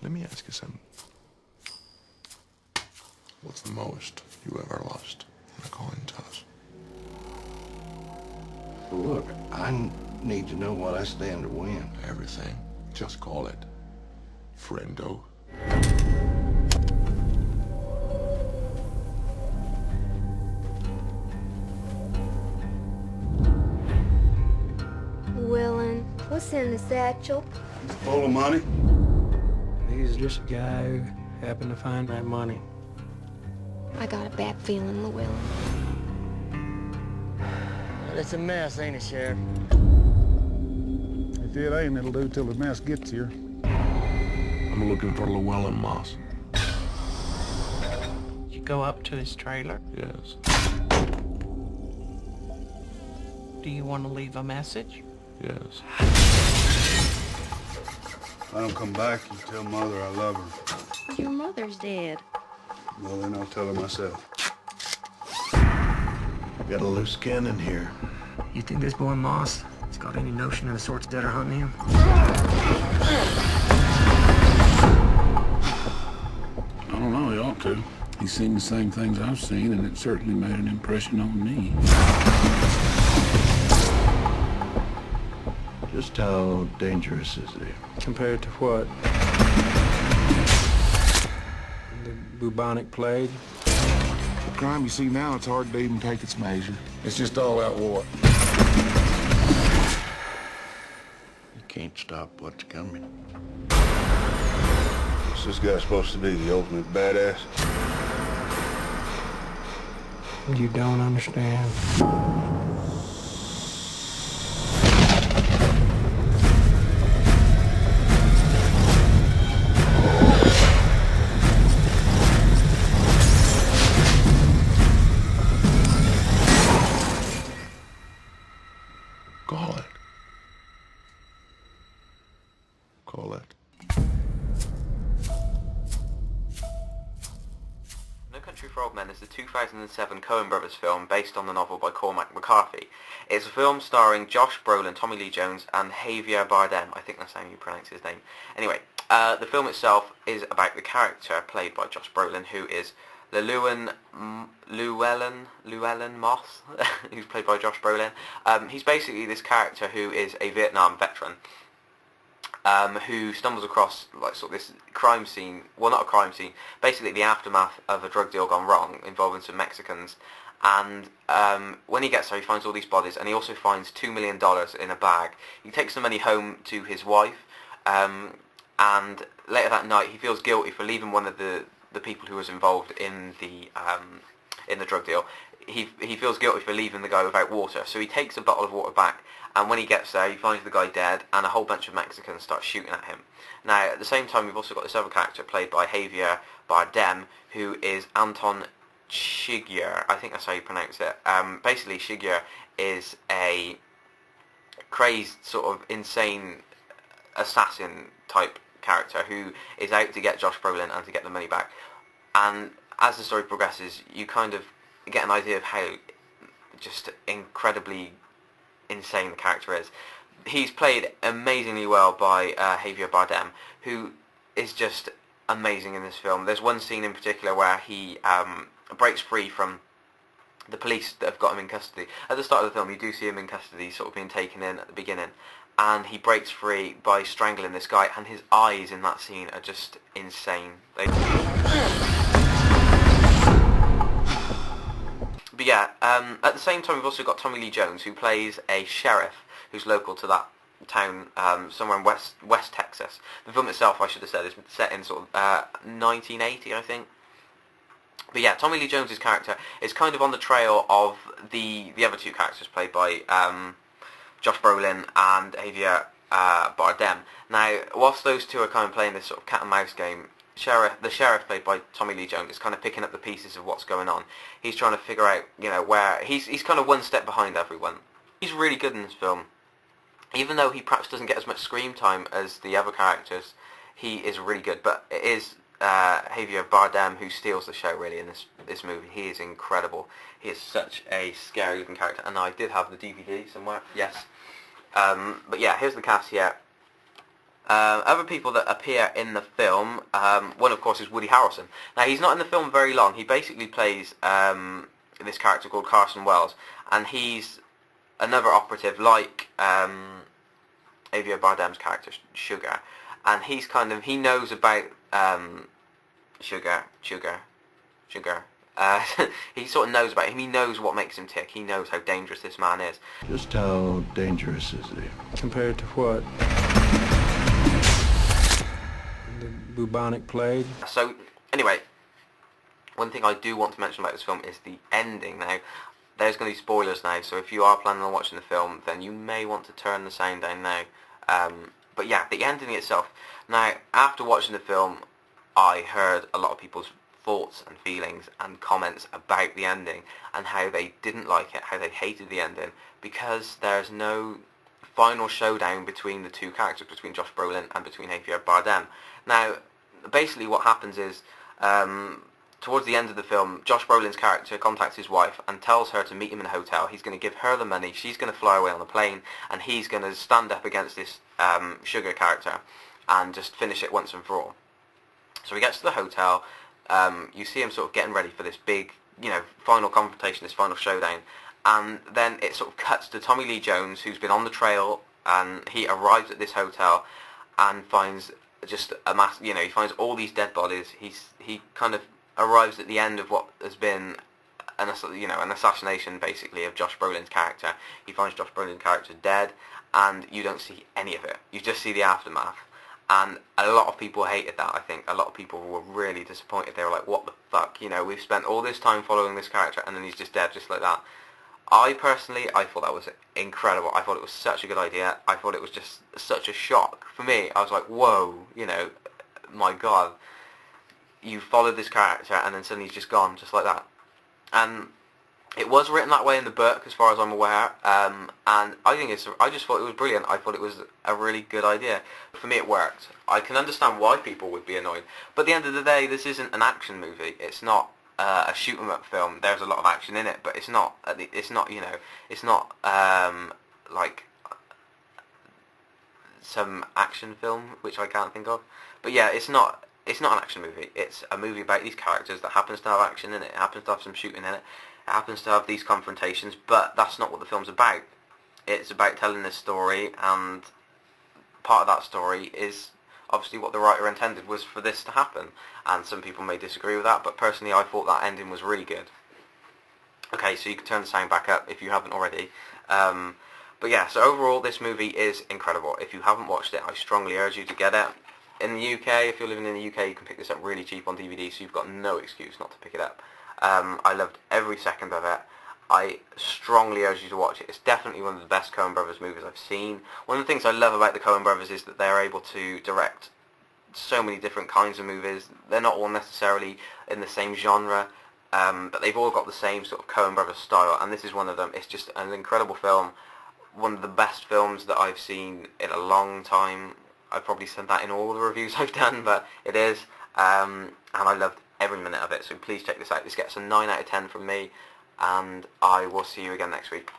Let me ask you something. What's the most you ever lost in a coin toss? Look, I need to know what I stand to win. Everything. Just call it friendo. Willin, what's in the satchel? It's full of money. He's just a guy who happened to find that money. I got a bad feeling, Llewellyn. Well, it's a mess, ain't it, Sheriff? If it ain't, it'll do till the mess gets here. I'm looking for Llewellyn Moss. You go up to his trailer? Yes. Do you want to leave a message? Yes. If I don't come back, you tell Mother I love her. Your mother's dead. Well, then I'll tell her myself. Got a loose cannon here. You think this boy Moss has got any notion of the sorts that are hunting him? I don't know, he ought to. He's seen the same things I've seen, and it certainly made an impression on me. Just how dangerous is he? Compared to what? The bubonic plague? The crime you see now, it's hard to even take its measure. It's just all out war. You can't stop what's coming. What's this guy supposed to be, the ultimate badass? You don't understand. Call it. Call it. No Country for Old Men is the 2007 Coen Brothers film based on the novel by Cormac McCarthy. It's a film starring Josh Brolin, Tommy Lee Jones, and Javier Bardem. I think that's how you pronounce his name. Anyway, the film itself is about the character played by Josh Brolin, who is Llewellyn Moss, who's played by Josh Brolin. He's basically this character who is a Vietnam veteran, who stumbles across like sort of this crime scene. Well, not a crime scene. Basically, the aftermath of a drug deal gone wrong involving some Mexicans. And when he gets there, he finds all these bodies, and he also finds $2 million in a bag. He takes the money home to his wife, and later that night, he feels guilty for leaving one of the people who was involved in the drug deal. He feels guilty for leaving the guy without water, so he takes a bottle of water back, and when he gets there, he finds the guy dead, and a whole bunch of Mexicans start shooting at him. Now, at the same time, we've also got this other character played by Javier Bardem, who is Anton Chigurh. I think that's how you pronounce it. Basically, Chigurh is a crazed, sort of insane assassin type character who is out to get Josh Brolin and to get the money back. And as the story progresses, you kind of get an idea of how just incredibly insane the character is. He's played amazingly well by Javier Bardem, who is just amazing in this film. There's one scene in particular where he breaks free from the police that have got him in custody. At the start of the film, you do see him in custody, sort of being taken in at the beginning, and he breaks free by strangling this guy, and his eyes in that scene are just insane. But yeah, at the same time, we've also got Tommy Lee Jones, who plays a sheriff who's local to that town, somewhere in West Texas. The film itself, I should have said, is set in sort of 1980, I think. But yeah, Tommy Lee Jones's character is kind of on the trail of the other two characters played by Josh Brolin and Javier Bardem. Now, whilst those two are kind of playing this sort of cat and mouse game, the sheriff played by Tommy Lee Jones is kind of picking up the pieces of what's going on. He's trying to figure out, where he's kind of one step behind everyone. He's really good in this film. Even though he perhaps doesn't get as much screen time as the other characters, he is really good. But it is Javier Bardem who steals the show really in this movie. He is incredible. He is such a scary looking character. And I did have the DVD somewhere, yes. But yeah, here's the cast here. Other people that appear in the film, one of course is Woody Harrelson. Now he's not in the film very long. He basically plays this character called Carson Wells, and he's another operative like Javier Bardem's character Sugar, and he knows about Sugar. He sort of knows about him. He knows what makes him tick. He knows how dangerous this man is. Just how dangerous is he? Compared to what? The bubonic plague? So, anyway, one thing I do want to mention about this film is the ending. Now, there's going to be spoilers now, so if you are planning on watching the film, then you may want to turn the sound down now. But yeah, the ending itself. Now, after watching the film, I heard a lot of people's thoughts and feelings and comments about the ending and how they didn't like it, how they hated the ending, because there's no final showdown between the two characters, between Josh Brolin and between Javier Bardem. Now, basically what happens is, towards the end of the film, Josh Brolin's character contacts his wife and tells her to meet him in a hotel. He's going to give her the money, she's going to fly away on a plane, and he's going to stand up against this Sugar character and just finish it once and for all. So he gets to the hotel, you see him sort of getting ready for this big, final confrontation, this final showdown, and then it sort of cuts to Tommy Lee Jones, who's been on the trail, and he arrives at this hotel and finds just a mass, he finds all these dead bodies. He kind of arrives at the end of what has been an assassination, basically, of Josh Brolin's character. He finds Josh Brolin's character dead, and you don't see any of it. You just see the aftermath. And a lot of people hated that, I think. A lot of people were really disappointed. They were like, what the fuck? We've spent all this time following this character, and then he's just dead, just like that. I thought that was incredible. I thought it was such a good idea. I thought it was just such a shock. For me, I was like, whoa, my God. You followed this character, and then suddenly he's just gone, just like that. And it was written that way in the book, as far as I'm aware, and I just thought it was brilliant. I thought it was a really good idea. For me, it worked. I can understand why people would be annoyed, but at the end of the day, this isn't an action movie. It's not a shoot 'em up film. There's a lot of action in it, but it's not like some action film which I can't think of. But yeah, it's not an action movie. It's a movie about these characters that happens to have action in it. It happens to have some shooting in it. It happens to have these confrontations, but that's not what the film's about. It's about telling this story, and part of that story is obviously what the writer intended was for this to happen. And some people may disagree with that, but personally I thought that ending was really good. Okay, so you can turn the sound back up if you haven't already. But yeah, so overall this movie is incredible. If you haven't watched it, I strongly urge you to get it. In the UK, if you're living in the UK, you can pick this up really cheap on DVD, so you've got no excuse not to pick it up. I loved every second of it. I strongly urge you to watch it. It's definitely one of the best Coen Brothers movies I've seen. One of the things I love about the Coen Brothers is that they're able to direct so many different kinds of movies. They're not all necessarily in the same genre, but they've all got the same sort of Coen Brothers style, and this is one of them. It's just an incredible film. One of the best films that I've seen in a long time. I've probably said that in all the reviews I've done, but it is, and I loved every minute of it, so please check this out. This gets a 9 out of 10 from me, and I will see you again next week.